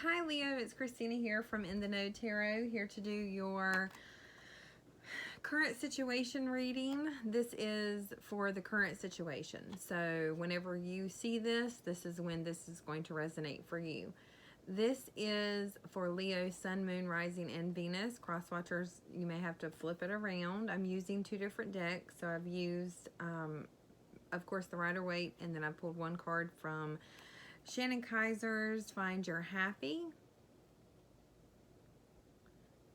Hi Leo, it's Christina here from In the Know Tarot, here to do your current situation reading. This is for the current situation. So whenever you see this, this is when this is going to resonate for you. This is for Leo, Sun, Moon, Rising, and Venus. Cross watchers, you may have to flip it around. I'm using two different decks. So I've used, of course, the Rider-Waite, and then I pulled one card from Shannon Kaiser's Find Your Happy.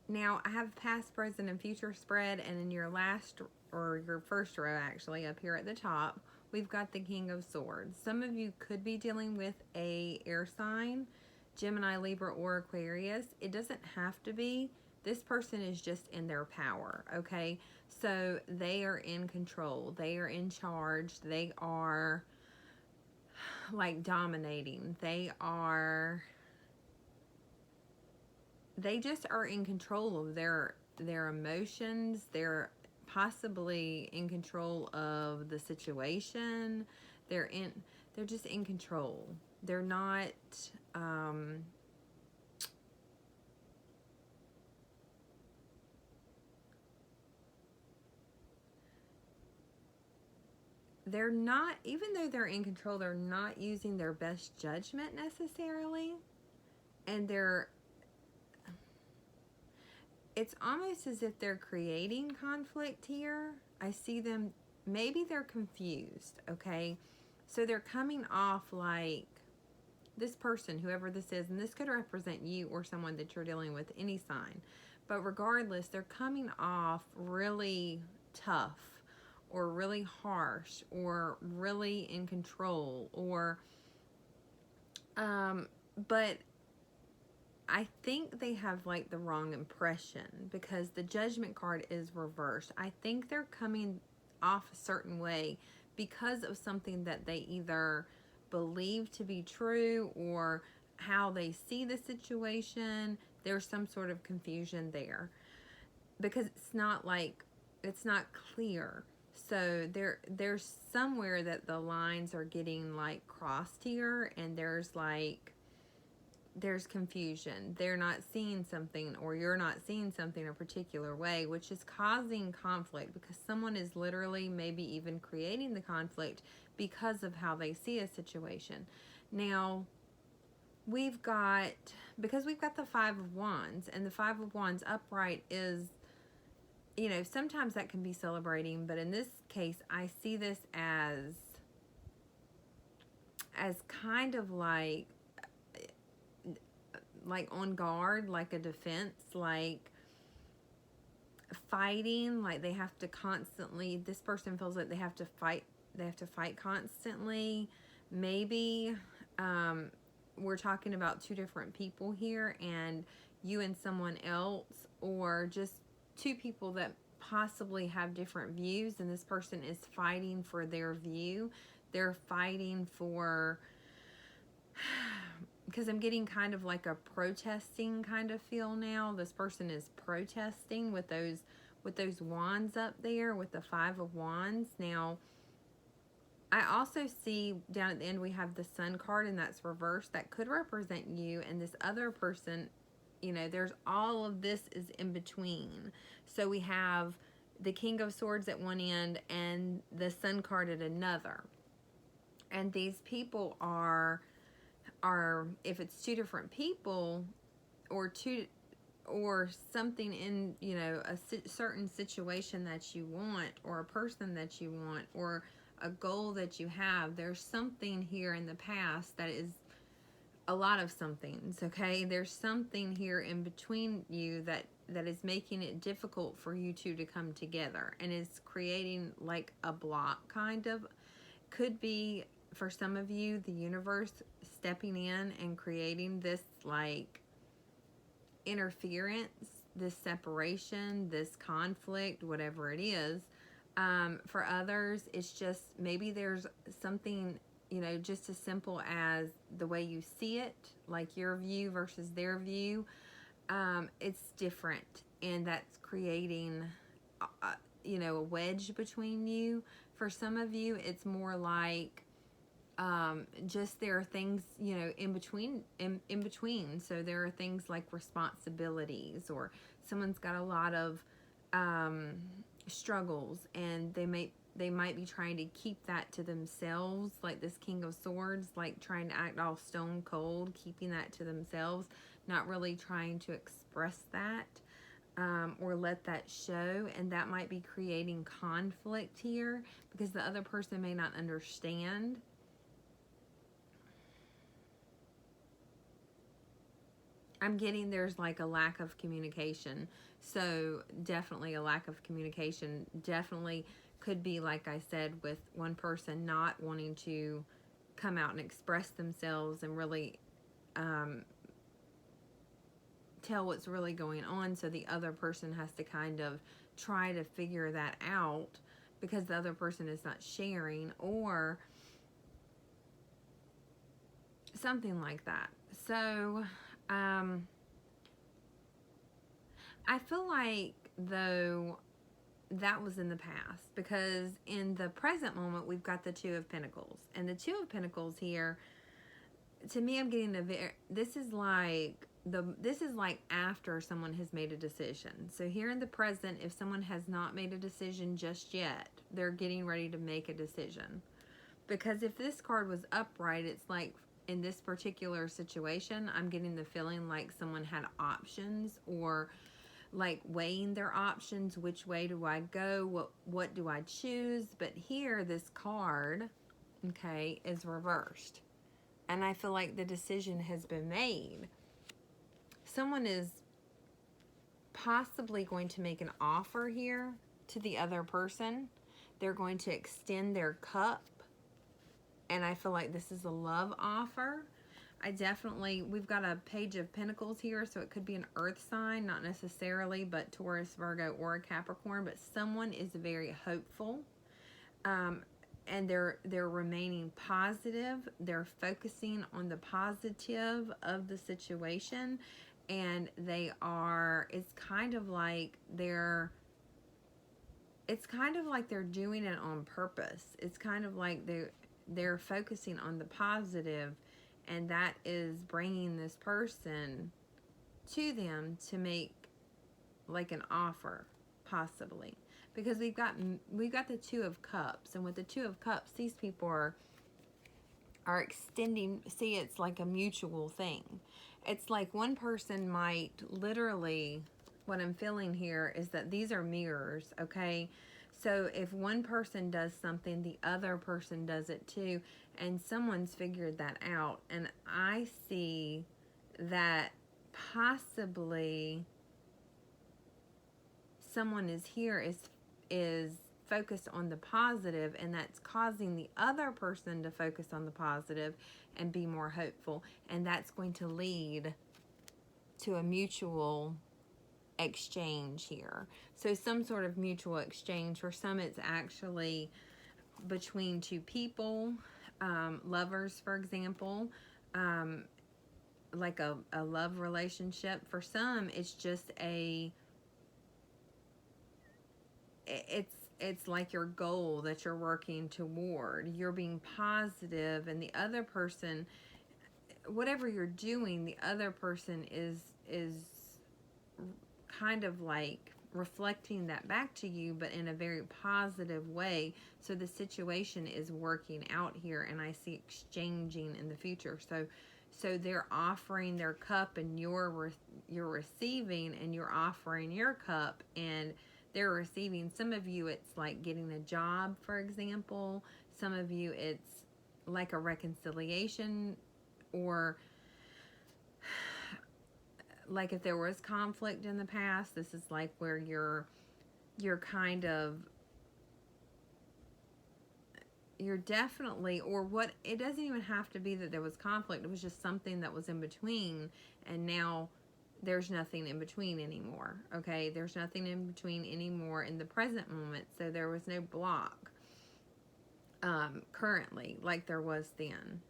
Now, I have past, present, and future spread, and in your last, or your first row actually, up here at the top, we've got the King of Swords. Some of you could be dealing with a air sign, Gemini, Libra, or Aquarius. It doesn't have to be. This person is just in their power, okay? So they are in control. They are in charge. They are like dominating. They just are in control of their emotions. They're possibly in control of the situation. They're just in control. They're not they're not, even though they're in control, they're not using their best judgment necessarily. And it's almost as if they're creating conflict here. I see them, maybe they're confused, okay? So they're coming off like this person, whoever this is, and this could represent you or someone that you're dealing with, any sign. But regardless, they're coming off really tough or really harsh or really in control or, but I think they have like the wrong impression because the Judgment card is reversed. I think they're coming off a certain way because of something that they either believe to be true or how they see the situation. There's some sort of confusion there because it's not clear. So there's somewhere that the lines are getting like crossed here, and there's confusion. They're not seeing something, or you're not seeing something a particular way, which is causing conflict because someone is literally maybe even creating the conflict because of how they see a situation. Now, because we've got the Five of Wands, and the Five of Wands upright is, sometimes that can be celebrating, but in this case, I see this as kind of like on guard, like a defense, like fighting, like they have to constantly, this person feels like they have to fight constantly. Maybe we're talking about two different people here, and you and someone else, or just two people that possibly have different views, and this person is fighting for their view. They're fighting for, because I'm getting kind of like a protesting kind of feel now. This person is protesting with those wands up there, with the Five of Wands. Now, I also see down at the end we have the Sun card, and that's reversed. That could represent you, and this other person, there's all of this is in between. So we have the King of Swords at one end and the Sun card at another. And these people are if it's two different people or something in, a certain situation that you want, or a person that you want, or a goal that you have, there's something here in the past that is a lot of somethings, okay? There's something here in between you that is making it difficult for you two to come together, and is creating like a block, kind of. Could be, for some of you, the universe stepping in and creating this like interference, this separation, this conflict, whatever it is. For others, it's just maybe there's something, just as simple as the way you see it, like your view versus their view. It's different, and that's creating a wedge between you. For some of you, it's more like just there are things, you know, in between. So there are things like responsibilities, or someone's got a lot of struggles, and they might be trying to keep that to themselves, like this King of Swords, like trying to act all stone cold, keeping that to themselves, not really trying to express that, or let that show. And that might be creating conflict here because the other person may not understand. I'm getting there's like a lack of communication. So definitely a lack of communication. Definitely could be, like I said, with one person not wanting to come out and express themselves and really tell what's really going on. So the other person has to kind of try to figure that out because the other person is not sharing, or something like that. So I feel like, though, that was in the past, because in the present moment we've got the Two of Pentacles, and the Two of Pentacles here, to me, I'm getting this is like after someone has made a decision. So here in the present, if someone has not made a decision just yet, they're getting ready to make a decision. Because if this card was upright, it's like, in this particular situation, I'm getting the feeling like someone had options, or like weighing their options. Which way do I go? What do I choose? But here, this card, okay, is reversed. And I feel like the decision has been made. Someone is possibly going to make an offer here to the other person. They're going to extend their cup. And I feel like this is a love offer. We've got a Page of Pentacles here, so it could be an earth sign, not necessarily, but Taurus, Virgo, or a Capricorn. But someone is very hopeful, and they're remaining positive. They're focusing on the positive of the situation, and it's kind of like they're doing it on purpose. It's kind of like they're focusing on the positive, and that is bringing this person to them to make like an offer, possibly. Because we've got the Two of Cups, and with the Two of Cups, these people are extending. See, it's like a mutual thing. It's like one person might literally, what I'm feeling here is that these are mirrors, okay? So if one person does something, the other person does it too, and someone's figured that out. And I see that possibly someone is focused on the positive, and that's causing the other person to focus on the positive and be more hopeful, and that's going to lead to a mutual exchange here. So some sort of mutual exchange. For some, it's actually between two people, lovers, for example, like a love relationship. For some, it's just it's like your goal that you're working toward. You're being positive, and the other person, whatever you're doing, the other person is kind of like reflecting that back to you, but in a very positive way. So the situation is working out here, and I see exchanging in the future. So they're offering their cup, and you're receiving, and you're offering your cup, and they're receiving. Some of you, it's like getting a job, for example. Some of you, it's like a reconciliation, or like if there was conflict in the past, this is like where you're definitely, or what, it doesn't even have to be that there was conflict. It was just something that was in between, and now there's nothing in between anymore. Okay, there's nothing in between anymore in the present moment. So there was no block currently like there was then.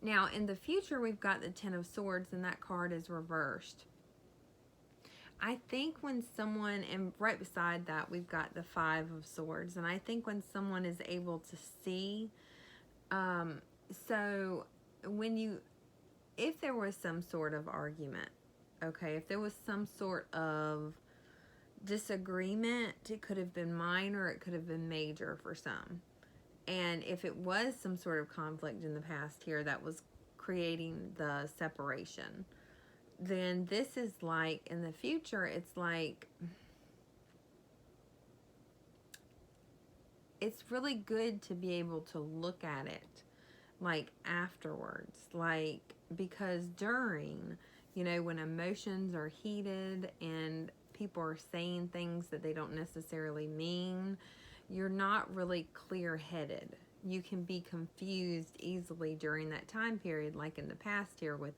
Now in the future, we've got the Ten of Swords, and that card is reversed. I think when someone, and right beside that we've got the Five of Swords, and I think when someone is able to see So if there was some sort of argument, okay, if there was some sort of disagreement, it could have been minor, it could have been major for some. And if it was some sort of conflict in the past here that was creating the separation, then this is like in the future, it's like it's really good to be able to look at it like afterwards, like, because during, when emotions are heated and people are saying things that they don't necessarily mean, you're not really clear-headed. You can be confused easily during that time period, like in the past here with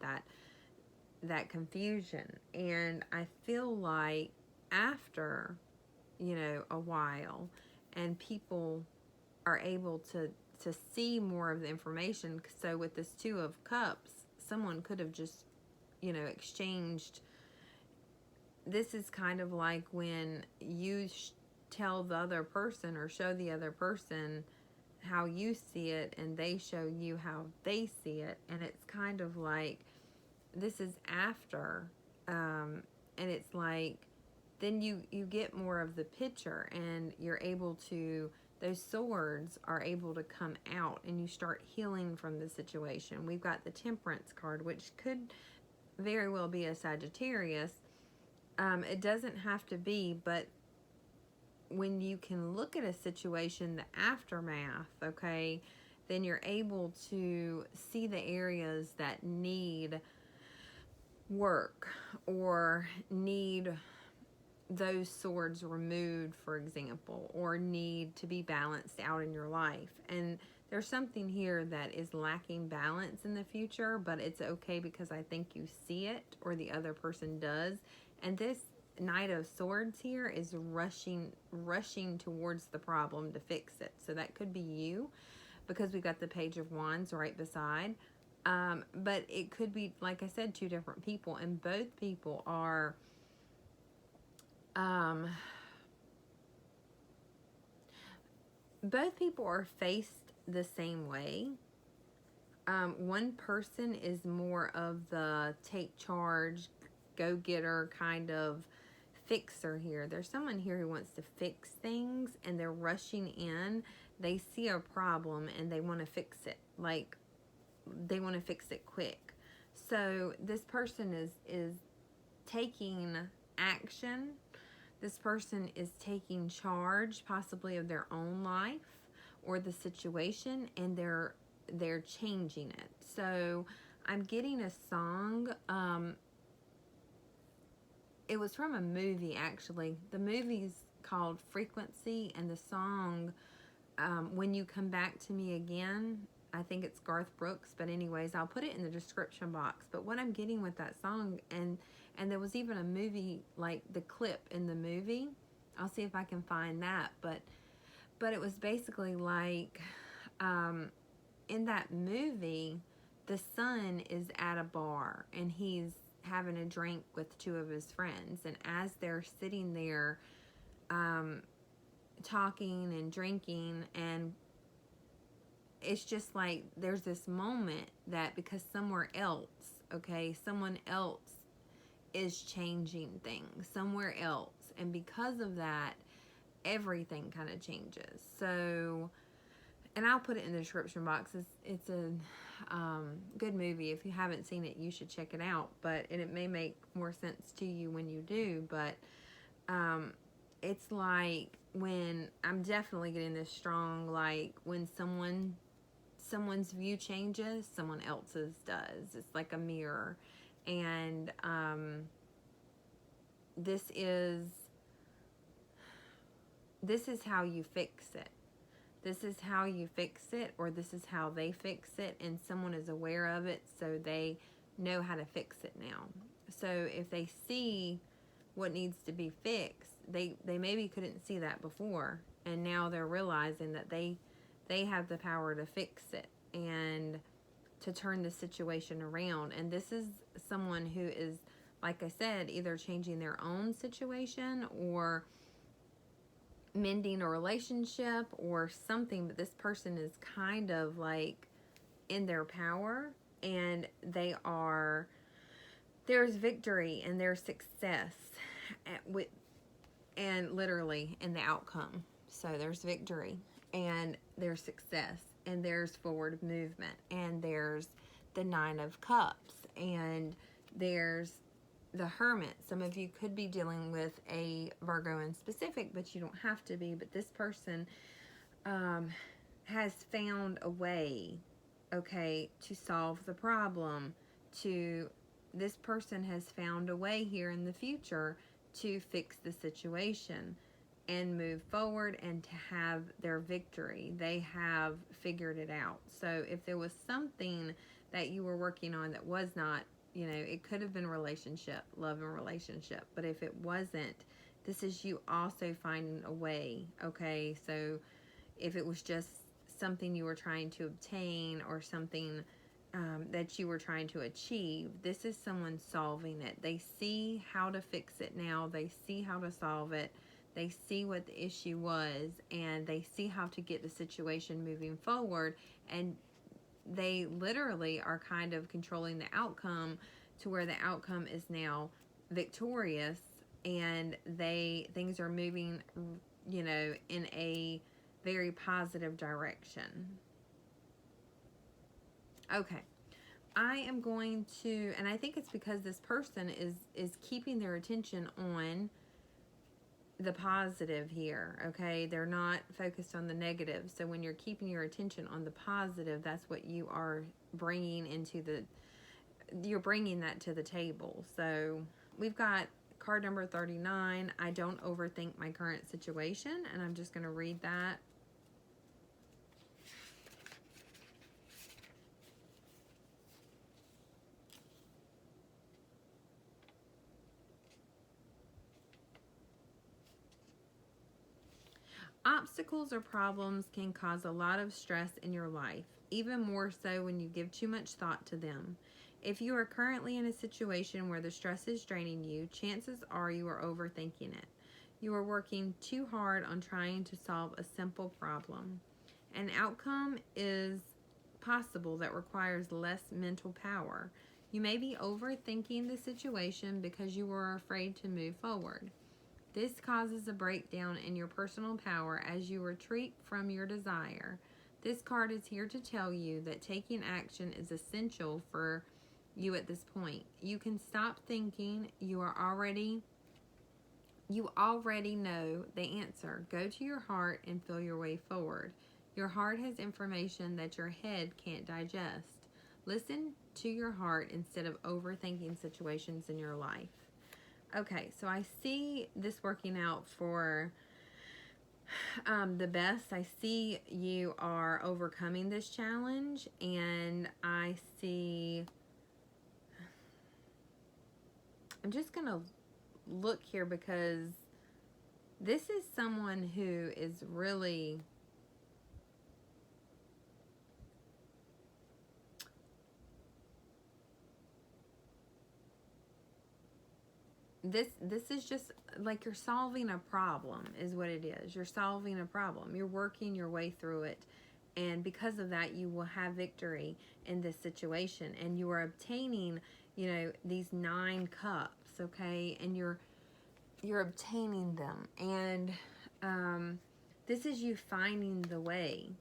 that confusion. And I feel like after, a while, and people are able to see more of the information. So with this Two of Cups, someone could have just, exchanged. This is kind of like when you tell the other person or show the other person how you see it, and they show you how they see it. And it's kind of like, this is after, and it's like, then you get more of the picture, and you're able to, those swords are able to come out, and you start healing from the situation. We've got the Temperance card, which could very well be a Sagittarius. It doesn't have to be, but when you can look at a situation, the aftermath, okay, then you're able to see the areas that need work or need those swords removed, for example, or need to be balanced out in your life. And there's something here that is lacking balance in the future, but it's okay because I think you see it, or the other person does. And this Knight of Swords here is rushing towards the problem to fix it. So that could be you, because we got the Page of Wands right beside. But it could be, like I said, two different people, and both people are faced the same way. One person is more of the take charge, go-getter kind of fixer here. There's someone here who wants to fix things, and they're rushing in. They see a problem and they want to fix it. Like, they want to fix it quick. So this person is taking action. This person is taking charge, possibly of their own life or the situation, and they're changing it. So I'm getting a song. It was from a movie, actually. The movie's called Frequency, and the song, When You Come Back to Me Again, I think it's Garth Brooks, but anyways, I'll put it in the description box. But what I'm getting with that song, and there was even a movie, like the clip in the movie, I'll see if I can find that, but it was basically like, in that movie, the son is at a bar, and he's having a drink with two of his friends, and as they're sitting there, talking and drinking, and it's just like there's this moment that, because someone else is changing things somewhere else, and because of that, everything kind of changes. So, and I'll put it in the description box. It's a good movie. If you haven't seen it, you should check it out. And it may make more sense to you when you do. But it's like, when I'm definitely getting this strong, like when someone's view changes, someone else's does. It's like a mirror. And this is how you fix it. This is how you fix it, or this is how they fix it, and someone is aware of it, so they know how to fix it now. So if they see what needs to be fixed, they maybe couldn't see that before, and now they're realizing that they have the power to fix it and to turn the situation around. And this is someone who is, like I said, either changing their own situation, or mending a relationship or something, but this person is kind of like in their power, and there's victory and there's success with, and literally in the outcome. So there's victory and there's success and there's forward movement and there's the Nine of Cups and there's the Hermit. Some of you could be dealing with a Virgo in specific, but you don't have to be. But this person has found a way, okay, to solve the problem. This person has found a way here in the future to fix the situation and move forward and to have their victory. They have figured it out. So if there was something that you were working on that was not, it could have been relationship, love and relationship. But if it wasn't, this is you also finding a way, okay? So if it was just something you were trying to obtain or something that you were trying to achieve, this is someone solving it. They see how to fix it now. They see how to solve it. They see what the issue was, and they see how to get the situation moving forward. And they literally are kind of controlling the outcome to where the outcome is now victorious, and things are moving, in a very positive direction. Okay. I am going to, and I think it's because this person is keeping their attention on the positive here, okay? They're not focused on the negative. So when you're keeping your attention on the positive, that's what you are bringing you're bringing that to the table. So we've got card number 39. I don't overthink my current situation, and I'm just going to read that. Obstacles or problems can cause a lot of stress in your life, even more so when you give too much thought to them. If you are currently in a situation where the stress is draining you, chances are you are overthinking it. You are working too hard on trying to solve a simple problem. An outcome is possible that requires less mental power. You may be overthinking the situation because you are afraid to move forward. This causes a breakdown in your personal power as you retreat from your desire. This card is here to tell you that taking action is essential for you at this point. You can stop thinking. You already know the answer. Go to your heart and feel your way forward. Your heart has information that your head can't digest. Listen to your heart instead of overthinking situations in your life. Okay, so I see this working out for the best. I see you are overcoming this challenge, and I'm just going to look here because this is someone who is really this is just like you're solving a problem is what it is. You're solving a problem. You're working your way through it. And because of that, you will have victory in this situation. And you are obtaining, these 9 cups, okay? And you're obtaining them. And this is you finding the way.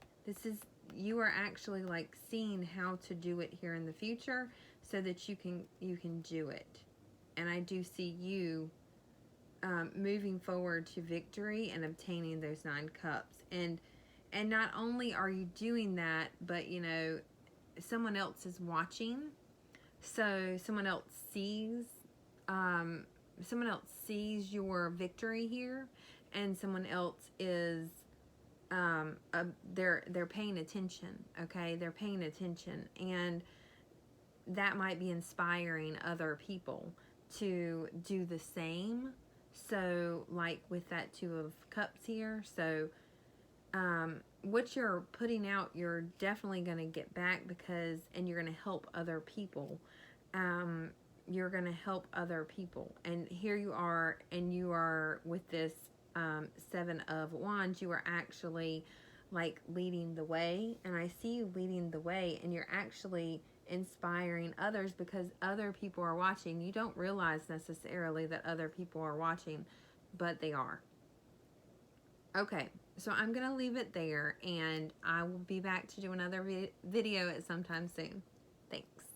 You are actually like seeing how to do it here in the future so that you can do it. And I do see you moving forward to victory and obtaining those 9 cups. And not only are you doing that, but someone else is watching. So someone else sees your victory here, and someone else is they're paying attention. Okay, they're paying attention, and that might be inspiring other people to do the same. So like with that 2 of cups here, so what you're putting out, you're definitely going to get back and you're going to help other people. You're going to help other people. And here you are, and you are with this Seven of Wands, you are actually like leading the way. And I see you leading the way, and you're actually inspiring others because other people are watching. You don't realize necessarily that other people are watching, but they are. Okay, so I'm going to leave it there, and I will be back to do another video at some time soon. Thanks.